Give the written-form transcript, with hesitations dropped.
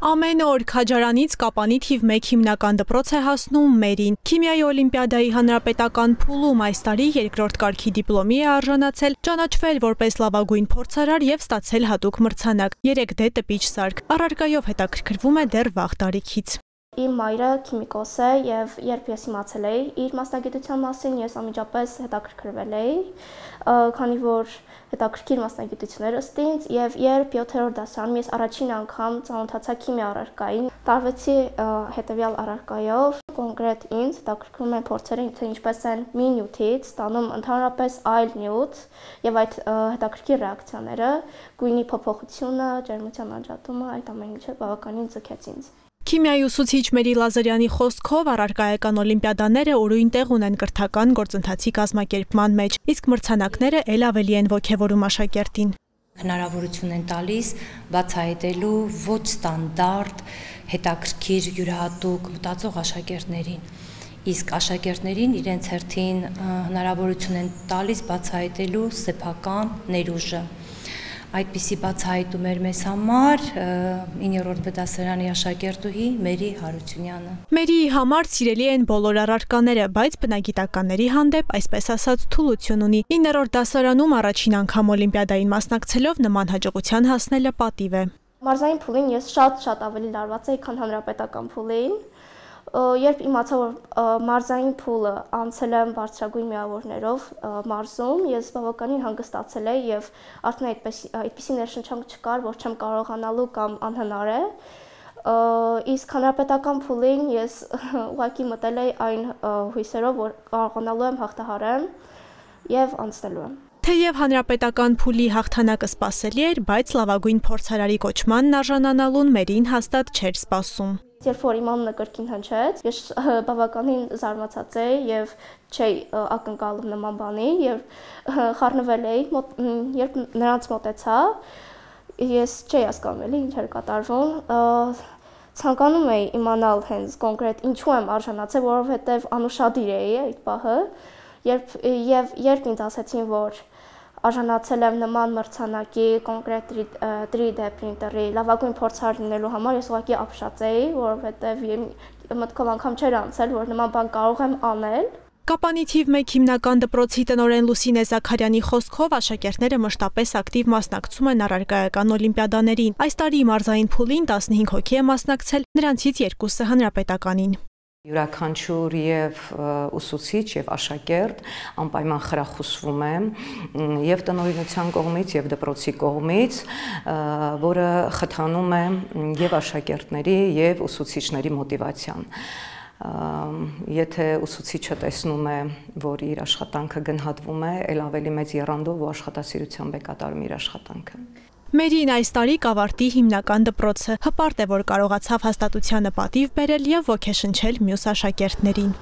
Ամեն օր Քաջարանից Կապանի թիվ 1 հիմնական դպրոց է հասնում Մերին։ Քիմիայի օլիմպիադայի հանրապետական փուլում այս տարի երկրորդ կարգի դիպլոմի է արժանացել, ճանաչվել որպես լավագույն փորձարար եւ ստացել հատուկ մրցանակ 3D տպիչ սարք։ Առարկայով հետաքրքրվում է դեռ վաղ տարիքից։ Իմ մայրը քիմիկոս է եւ երբ ես իմացել էի իր մասնագիտության մասին, ես անմիջապես հետաքրքրվել էի, քանի որ հետաքրքիր մասնագիտություններ ըստ ինձ եւ երբ 7-րդ դասարանում ես առաջին անգամ ծանոթացա քիմիա առարկային, տարվեցի հետեւյալ առարկայով, կոնկրետ ինձ հետաքրքրում են փորձերը, թե ինչպես են մի նյութից ստանում ընդհանրապես այլ նյութ եւ այդ հետաքրքիր ռեակցիաները, գույնի փոփոխությունը, ջերմության անջատումը, այդ ամեն ինչը բավականին ձգեց ինձ։ Քիմիայի ուսուցիչ Մերի Լազարյանի խոսքով առարկայական օլիմպիադաները ուրույն տեղ ունեն կրթական գործընթացի կազմակերպման մեջ, իսկ մրցանակները ել ավելի են ոգևորում աշակերտին։ Հնարավորություն են տալիս բացահայտելու ոչ ստանդարտ, հետաքրքիր, յուրահատուկ մտածող աշակերտներին։ Իսկ աշակերտներին իրենց հերթին հնարավորություն են տալիս բացահայտելու սեփական ներուժը։ Այդպիսի բացահայտում էր մեզ համար 9-րդ B դասարանի աշակերտուհի Մերի Հարությունյանը։ Մերիի համար սիրելի են բոլոր առարկաները, բայց բնագիտականների հանդեպ, այսպես ասած, թուլություն ունի։ 9-րդ դասարանում առաջին անգամ օլիմպիադային մասնակցելով նման հաջողության հասնելը պատիվ է։ Մարզային փուլին ես շատ ավելի լարված էի, քան հանրապետական փուլին։ Երբ իմացա, որ մարզային փուլը անցել եմ բարձրագույն միավորներով մարզում, ես բավականին հանգստացել էի եւ արդեն այդպիսի ներշնչանք չկար, որ չեմ կարողանալու կամ անհնար է։ Իսկ հանրապետական փուլին ես ուղղակի մտել էի այն հույսերով, որ կարողանալու եմ հաղթահարեմ եւ անցնելու եմ։ Թեև հանրապետական փուլի հաղթանակը սպասելի էր, բայց լավագույն փորձարարի կոչմանն արժանանալուն Մերին հաստատ չէր սպասում։ Երբ որ իմ անունը կրկին հնչեց, ես բավականին զարմացած էի եւ չէի ակնկալում նման բանի եւ խառնվել էի, երբ նրանց մոտեցա, ես չէի հասկանում էլի ինչ էր կատարվում, ցանկանում էի իմանալ հենց կոնկրետ ինչու եմ արժանացել, որովհետեւ անուշադիր էի այդ պահը, երբ ինձ ասեցին, որ արժանացել եմ նման մրցանակի կոնկրետ 3D printer-ի լավագույն փորձարար լինելու համար, ես ուղղակի ապշած էի, որովհետև մտքով անգամ չէր անցել, որ նման բան կարող եմ անել։ Կապանի թիվ 1 հիմնական դպրոցի տնօրեն Լուսինե Զաքարյանի խոսքով աշակերտները մշտապես ակտիվ մասնակցում են առարկայական օլիմպիադաներին։ Այս տարի մարզային փուլին 15 հոգի է մասնակցել, նրանցից 2-ը հանրապետականին։ Յուրաքանչյուր եւ ուսուցիչ եւ աշակերտ անպայման խրախուսվում է եւ տնօրինության կողմից եւ դպրոցի կողմից, որը խթանում է եւ աշակերտների եւ ուսուցիչների մոտիվացիան։ Եթե ուսուցիչը տեսնում է, որ իր աշխատանքը գնահատվում է, ել ավելի մեծ եռանդով ու աշխատասիրությամբ է կատարում իր աշխատանքը։ Մերին այս տարի կավարտի հիմնական դպրոցը հպարտ է, որ կարողացավ հաստատությանը պատիվ բերել եւ ոգեշնչել մյուս աշակերտներին։